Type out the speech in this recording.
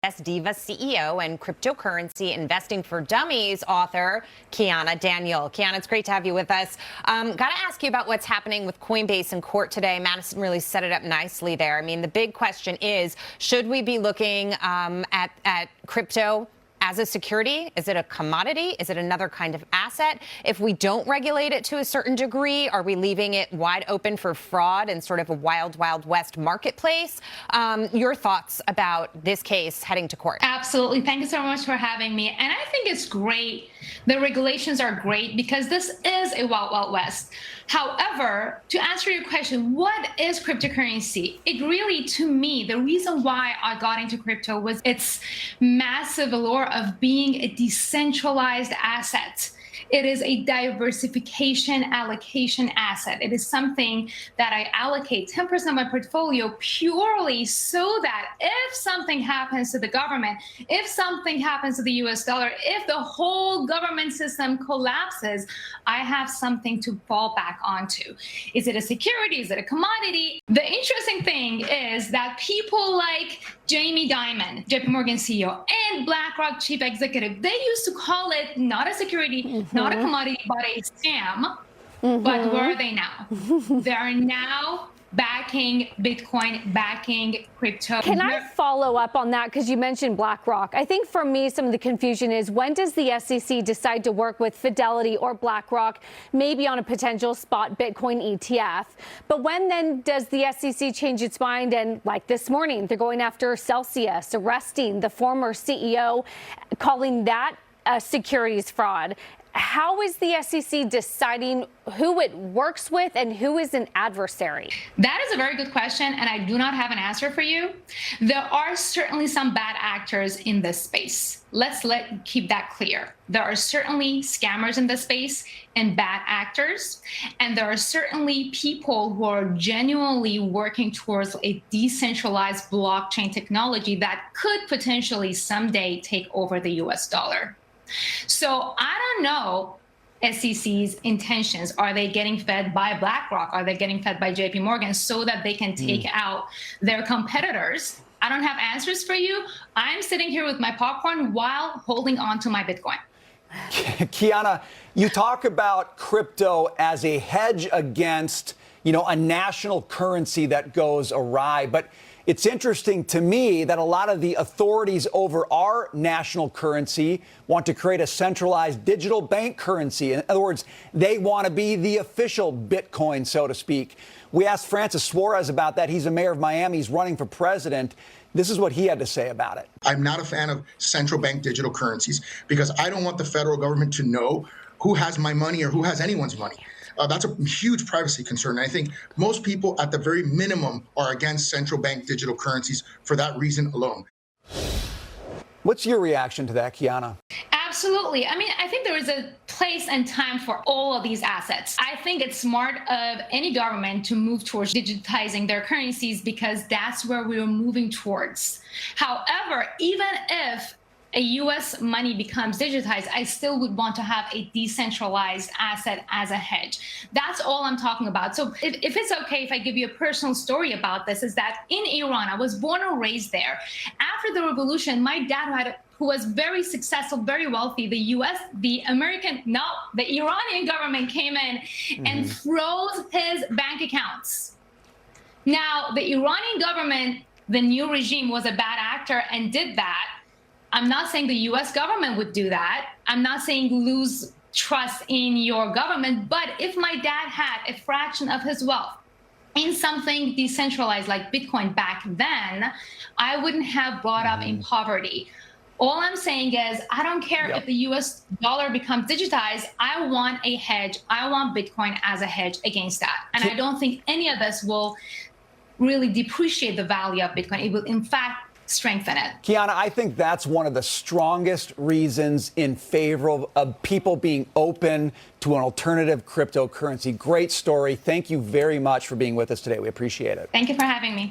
Diva CEO and cryptocurrency investing for dummies author Kiana Danial. Kiana, it's great to have you with us. Got to ask you about what's happening with COINBASE in court today. Madison really set it up nicely there. I mean, the big question is, should we be looking at crypto as a security? Is it a commodity? Is it another kind of asset? If we don't regulate it to a certain degree, are we leaving it wide open for fraud and sort of a wild, wild west marketplace? Your thoughts about this case heading to court? Absolutely. Thank you so much for having me. And I think it's great. The regulations are great because this is a wild, wild west. However, to answer your question, what is cryptocurrency? It really, to me, the reason why I got into crypto was its massive allure of being a decentralized asset. It is a diversification allocation asset. It is something that I allocate 10% of my portfolio purely so that if something happens to the government, if something happens to the US dollar, if the whole government system collapses, I have something to fall back onto. Is it a security? Is it a commodity? The interesting thing is that people like Dimon, JPmorgan CEO, and Blackrock chief executive, they used to call it not a security, not a commodity, but a scam. But where are they now? They are now backing Bitcoin, backing crypto. Can I follow up on that? Because you mentioned BlackRock. I think for me, some of the confusion is, when does the SEC decide to work with Fidelity or BlackRock, maybe on a potential spot Bitcoin ETF? But when then does the SEC change its mind? And like this morning, they're going after CELCIUS, arresting the former CEO, calling that a securities fraud. How is the SEC deciding who it works with and who is an adversary? That is a very good question, and I do not have an answer for you. There are certainly some bad actors in this space. Let's keep that clear. There are certainly scammers in this space and bad actors, and there are certainly people who are genuinely working towards a decentralized blockchain technology that could potentially someday take over the US dollar. So I don't know SEC's intentions. Are they getting fed by BlackRock? Are they getting fed by JPMorgan so that they can take out their competitors? I don't have answers for you. I'm sitting here with my popcorn while holding on to my Bitcoin. Kiana, you talk about crypto as a hedge against, a national currency that goes awry. But it's interesting to me that a lot of the authorities over our national currency want to create a centralized digital bank currency. In other words, they want to be the official Bitcoin, so to speak. We asked Francis Suarez about that. He's a mayor of Miami. He's running for president. This is what he had to say about it. I'm not a fan of central bank digital currencies because I don't want the federal government to know who has my money or who has anyone's money. That's a huge privacy concern. And I think most people, at the very minimum, are against central bank digital currencies for that reason alone. What's your reaction to that, Kiana? Absolutely. I mean, I think there is a place and time for all of these assets. I think it's smart of any government to move towards digitizing their currencies because that's where we're moving towards. However, even if a U.S. money becomes digitized, I still would want to have a decentralized asset as a hedge. That's all I'm talking about. So if it's okay if I give you a personal story about this, is that in Iran, I was born and raised there. After the revolution, my dad, who was very successful, very wealthy, the Iranian government came in and froze his bank accounts. Now, the Iranian government, the new regime, was a bad actor and did that. I'm not saying the US government would do that. I'm not saying lose trust in your government, but if my dad had a fraction of his wealth in something decentralized like Bitcoin back then, I wouldn't have brought up in poverty. All I'm saying is, I don't care if the US dollar becomes digitized. I want a hedge. I want Bitcoin as a hedge against that. And I don't think any of this will really depreciate the value of Bitcoin. It will, in fact, strengthen it. Kiana, I think that's one of the strongest reasons in favor of people being open to an alternative cryptocurrency. Great story. Thank you very much for being with us today. We appreciate it. Thank you for having me.